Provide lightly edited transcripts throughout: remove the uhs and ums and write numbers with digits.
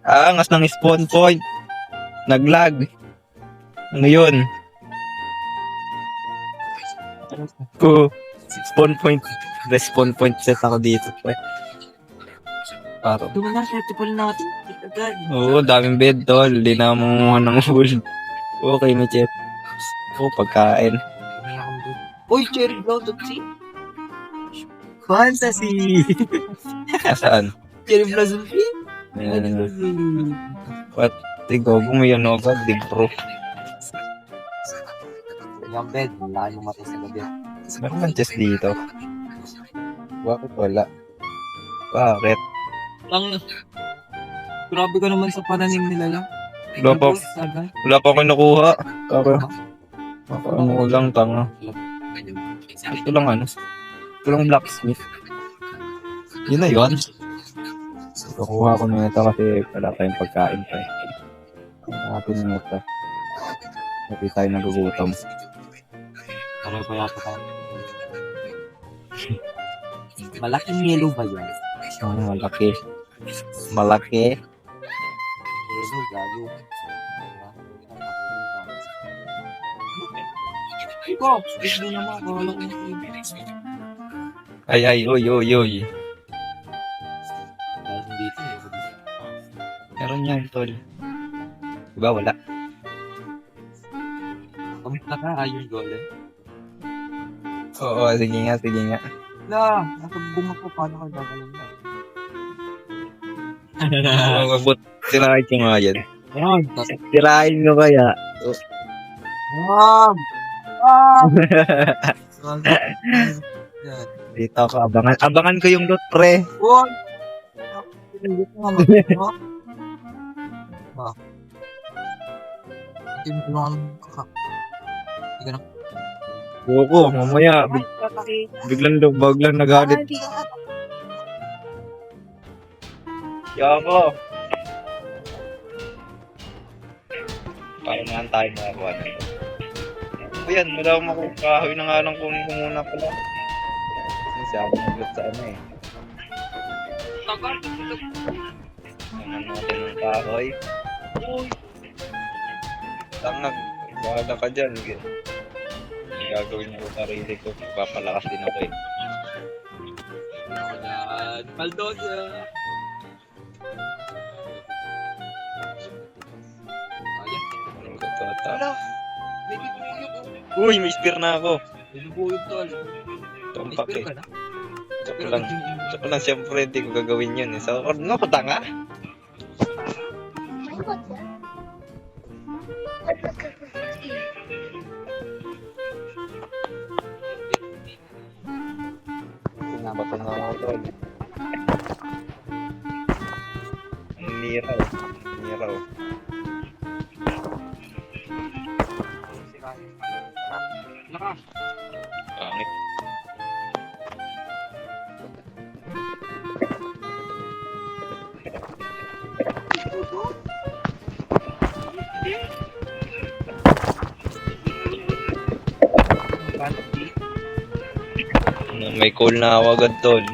Angas ng spawn point. Naglag. Ano yun? Ko. Spawn point. Respawn point set ako dito. Paro. Doon na, multiple natin. Agad. Oo, daming bed, tol. Di na mamuha ng full. Okay, may chef. Oo, pagkain. May akong doon. Uy, cherry blossom tea. Fantasy! Saan? Cherry blossom tea? What? Tigo, gumayon ako. Dig pro. Yung bed, wala kayong matay sa gabi. Meron bang chest dito? Bakit wala? Bakit? Lang, grabe ka naman sa pananim nila lang. Wala pa ako nakuha. Ano ko lang, tanga. Ito lang ano. Ito lang blacksmith. Yun na yun. Kukuha ko na ito kasi wala tayong pagkain pa eh. Natin na ito. Hindi tayo nagugutom. Pareho pa yata tayo. Malaking yellow ba yan? Malaki. Malaki. Yellow, gago. Iko, gusto naman. Wala ko yung Ay, oy. Meron dito eh. Meron yan, tol. Diba wala? Kamusta ka, Iron Golem? Oo, sige nga. La, nasa bunga ko, paano ka gagalan na? Mabot, sirahin ko nga yan. Ayan, Sirahin ko kaya. Wag! Wag! Dito ako, abangan ko yung loot, pre. Wag! Pinagit mo naman. Ba? Hindi mo naman kakak. Hindi ka na. Buko, mamaya, biglang nagalit. Yako. Para naman tayo makakuha na ito. Ayan, wala akong makukahoy na nga lang kunin ko muna pala. Kasi siya ako nag-loot sa ano eh. Tingnan natin ng kahoy. Tangag, bahala ka dyan. Gagawin ko sarili ko, papalakas din ako eh. Maldosa! Anong katata? Wala! May bibuyog ko. Uy, may spear na ako. May bibuyog tol. Tumpak May eh. spear ka na? Joke lang siyempre, hindi ko gagawin yun eh. So, ano ko tanga? Bato na ako tol. Ang niraw. Naka! Pangit. May call na ako agad tol.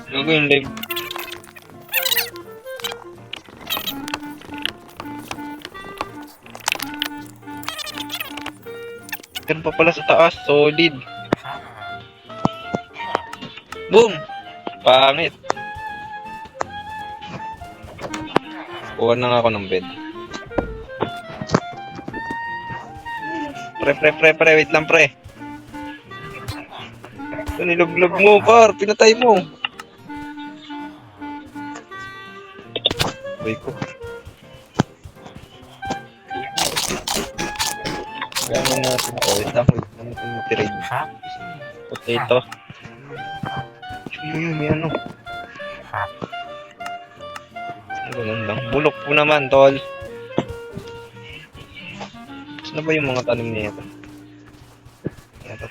Gagawin live. Ganun pa pala sa taas, solid. Boom! Pangit. Kuha na nga ako ng bed. Pre, wait lang pre. Ito niluglog mo, par. Pinatay mo. Uy ko. Gano'n natin. Wait lang. Trade. Potato. May ano. Ganun lang. Bulok po naman, tol. Ano ba yung mga tanim niya ito? Ito.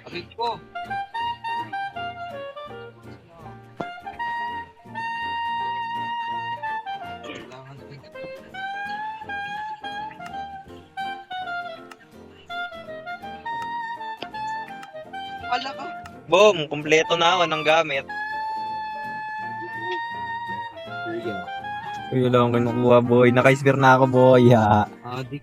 Abig ko! Wala ka. Boom! Kumpleto na ako ng gamit. Uy, wala akong kinukuha, boy. Naka-spare na ako, boy, ha. Adik.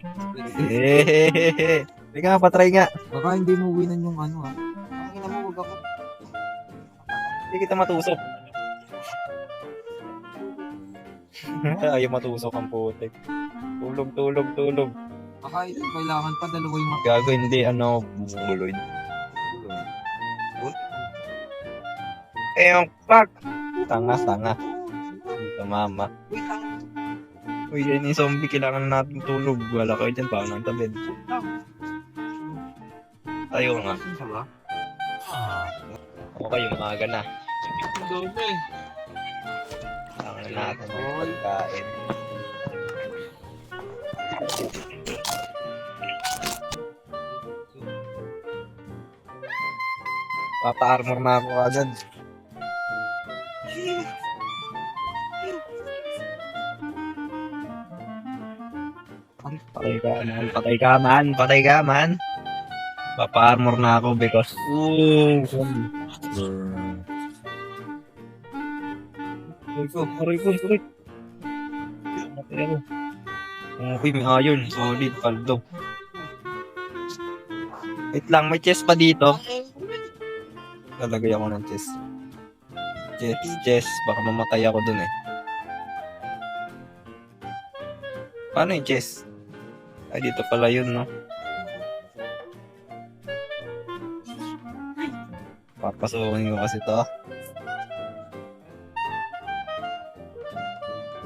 Hehehe. Hindi nga, patry nga. Baka hindi mo winan yung ano ah. Ang ina mo, wag ako. Hindi kita matusok. Ayaw matusok ang putik. Tulog. Baka ito, kailangan pa dalawa yung Gago, hindi, ano, buloy. Yung pak! Tanga. Tumama. Wait lang. Uy, yan yung zombie, kailangan natin tulog. Wala kayo dyan, paano ang tabed? Tayo nga. Isa ba? Okay, umaga na. Ang dami. Kailangan natin ng pagkain. Papa-armor na ako agad. Patay ka man. Papa-armor na ako because Aray ko. Matay ako. Okay, may iron. Solid, paldo. Wait lang, may chest pa dito. Lalagay ako ng chest. Chest. Baka mamatay ako dun eh. Paano yung chest? Ay, dito pala yun, no? Papasukin ko kasi to.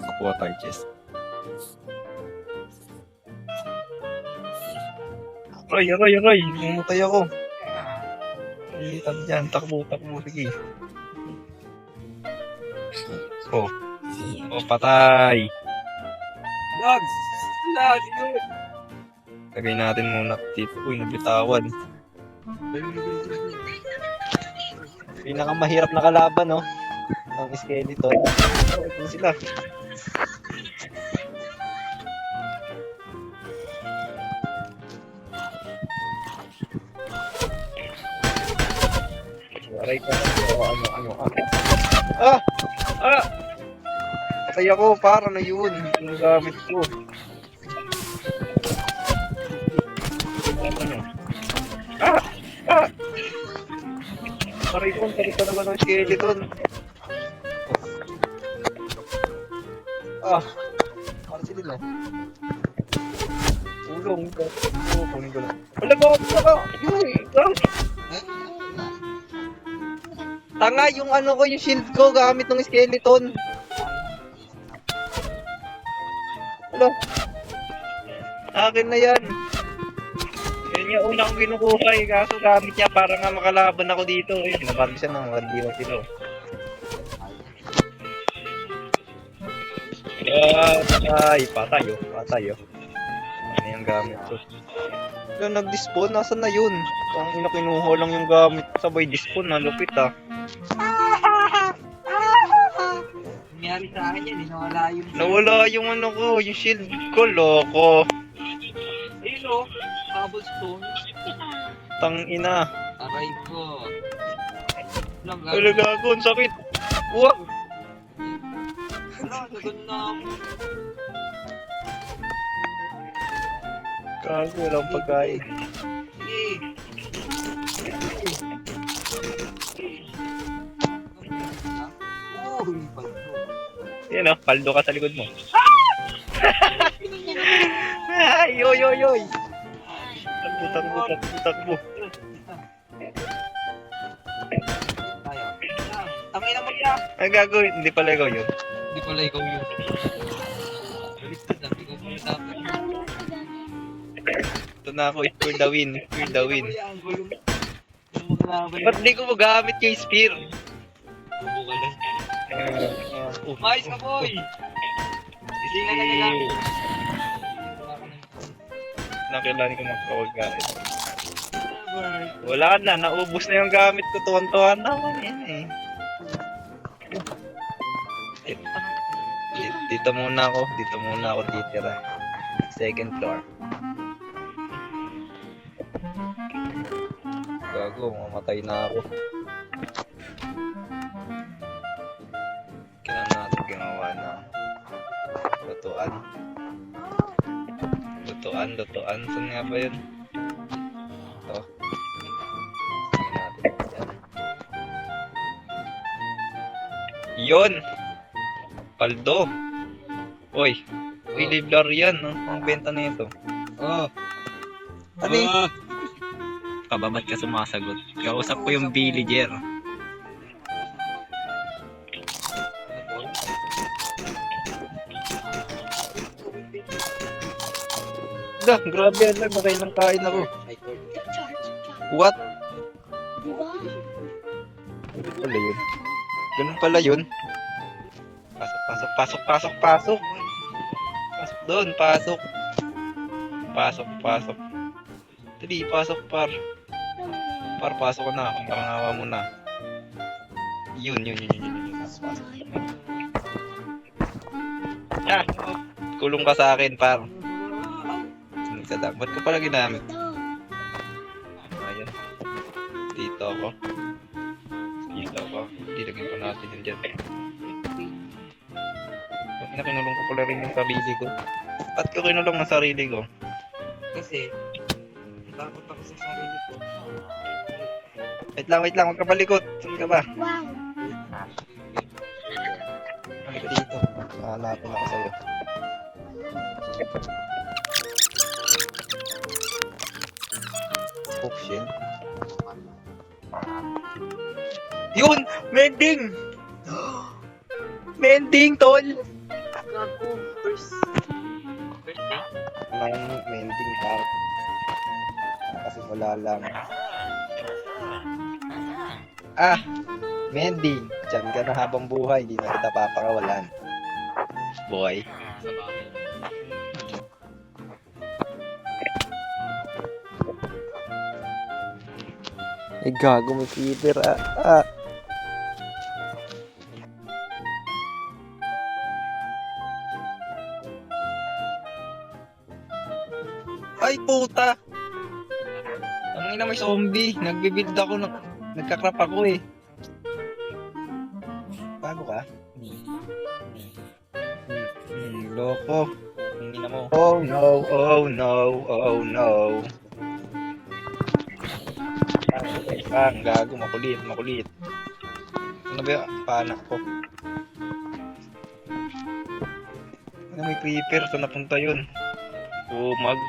Nakuha tayo chest. Aray! Mamatay ako. Itan dyan. Takbo. Sige. Oh, patay. Lags! Yun! Lagay natin muna dito. Uy, nabitawan. Pinakamahirap na kalaban, no? Ang skeleton. Ito sila. Aray ka na. Ano. Ah! Patay ako. Para na yun. Yung gamit ko. Aray ko. Tarik ka naman ng skeleton. Para sila. Ulong. Kunin ko na. Wala ba ako? Tanga yung ano ko, yung shield ko gamit ng skeleton. Hello. Akin na yan. Yan yung unang kinukuha eh. Kaso gamit niya para nga makalaban ako dito. Eh, sinababi siya ng magdiwa sila. Patay. Ano yung gamit ko? Wala, nag-despawn. Nasaan na yun? Ang ina, kinuha lang yung gamit. Sabay despawn. Nalupit ah. Nangyari sa akin yan, Nawala yung ano ko, yung shield ko, loko. Ayun o, cobblestone. Tang ina. Aray ko. Wala gago, ang sakit. Wag. Wala, nagun na ako. Gago, walang pagkain. Yan o, paldo ka sa likod mo. Ay, yoy. Takbo. Tangina mo siya. Ang gago, hindi pala ikaw yun. Hindi pala ikaw yun. Baliktad na, hindi ko pala dapat. Ito na ako, it's for the win. Ang gulong. Ba't di ko magamit yung spear? Bubo ka lang. Mais ka, boy! Hindi nga nagagamit. Nakilala ko magkawagkain. Wala na, naubos na yung gamit ko. Tuwan-tuwan naman yan eh. Dito muna ako titira. Second floor. Gago, mamatay na ako. Kailan natin ginawa na lutuan. Lutuan. Saan nga ba yun? Ito. Tingnan natin yan. Yun! Paldo! Uy! Liblar yan, no? Ang benta na ito. Oh! Ano eh? Kababat ka sumasagot. Kausap ko yung villager. Grabe yan lang. Nakailang kain ako. What? Ganun pala yun. Ganun pala yun. Pasok. Pasok doon, pasok. Pasok. Dali, pasok par. Pasok ka na. Pangangawa mo na. Yun. Pasok. Ah! Kulong ka sa akin, par. Ba't ko pala ginamit? Ayan. Dito ako. Dilagyan ko natin yun dyan. Kinulong ko pala rin yung sarili ko. Ba't ko kinulong ang sarili ko? Kasi, takot ako sa sarili ko. Wait lang, huwag ka palikot. Saan ka ba? Wow. Halika dito. Hanapin ako sa'yo. Option. Yun! Mending! Mending, tol! Gago, first day? Mending, par. Kasi wala lang. Ah! Mending! Diyan ka na habang buhay. Hindi na kita papakawalan. Boy. Sa bahay. Eh, gago, may keeper. Ah. Ay, puta! Ang ina, may zombie. Nagbibuild ako. Nagkakrap ako eh. Paano ka? Loko. Hindi na mo. Oh no. Ang gago, makulit. Ano ba yung panak ko? Ano, may creeper? Saan napunta yun? Mag.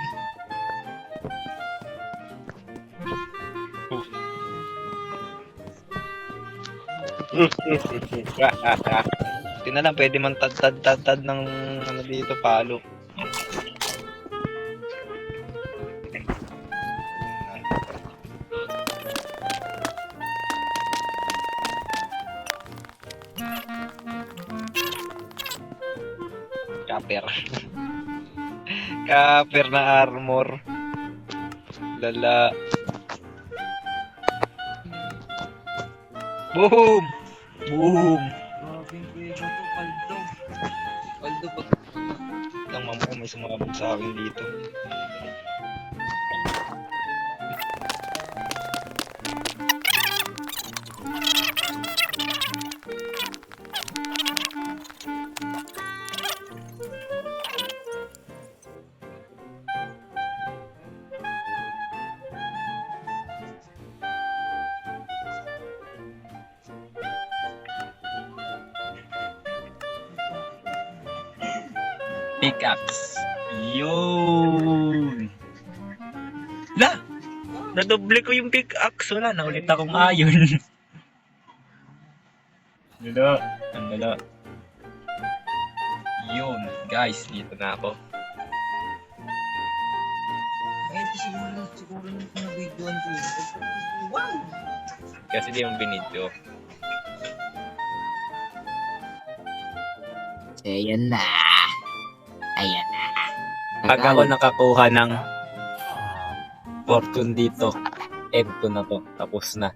Hindi na lang, pwede man tad ng ano dito, palo. Kaper na armor. Lala. Boom! Grabe yung kuya to, paldo. Paldo pag... Ang mama ko may sumabog sa akin dito. Pickaxe. Yun! La! Nadoble ko yung pickaxe. Wala, naulit akong ayon. Dala. Yun, guys, dito na ako. Ngayon siguro nito na videoan ko yun. Wow! Kasi di yung binidyo. Ayan na. Pag ako nakakuha ng fortune dito, end ko na to. Tapos na.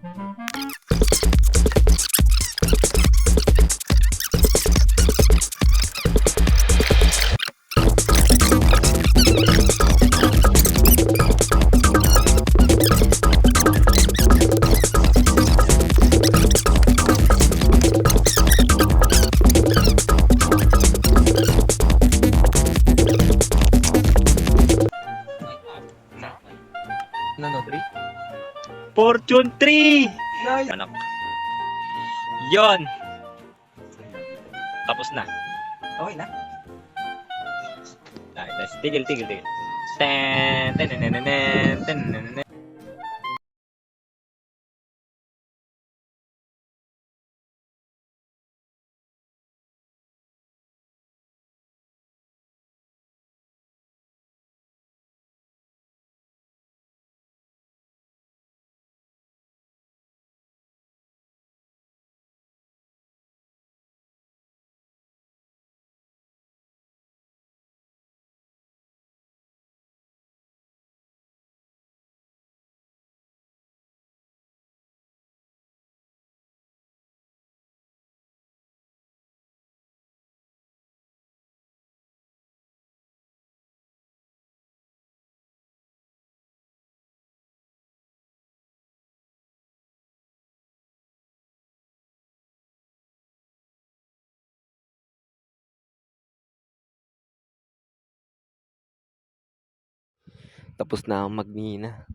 Ano, 3? Fortune 3! Nice! Anak. Yon! Tapos na. Okay na. Nice. Tigil. Ten, ten, ten, ten, ten, ten, ten. Tapos na ang magmina.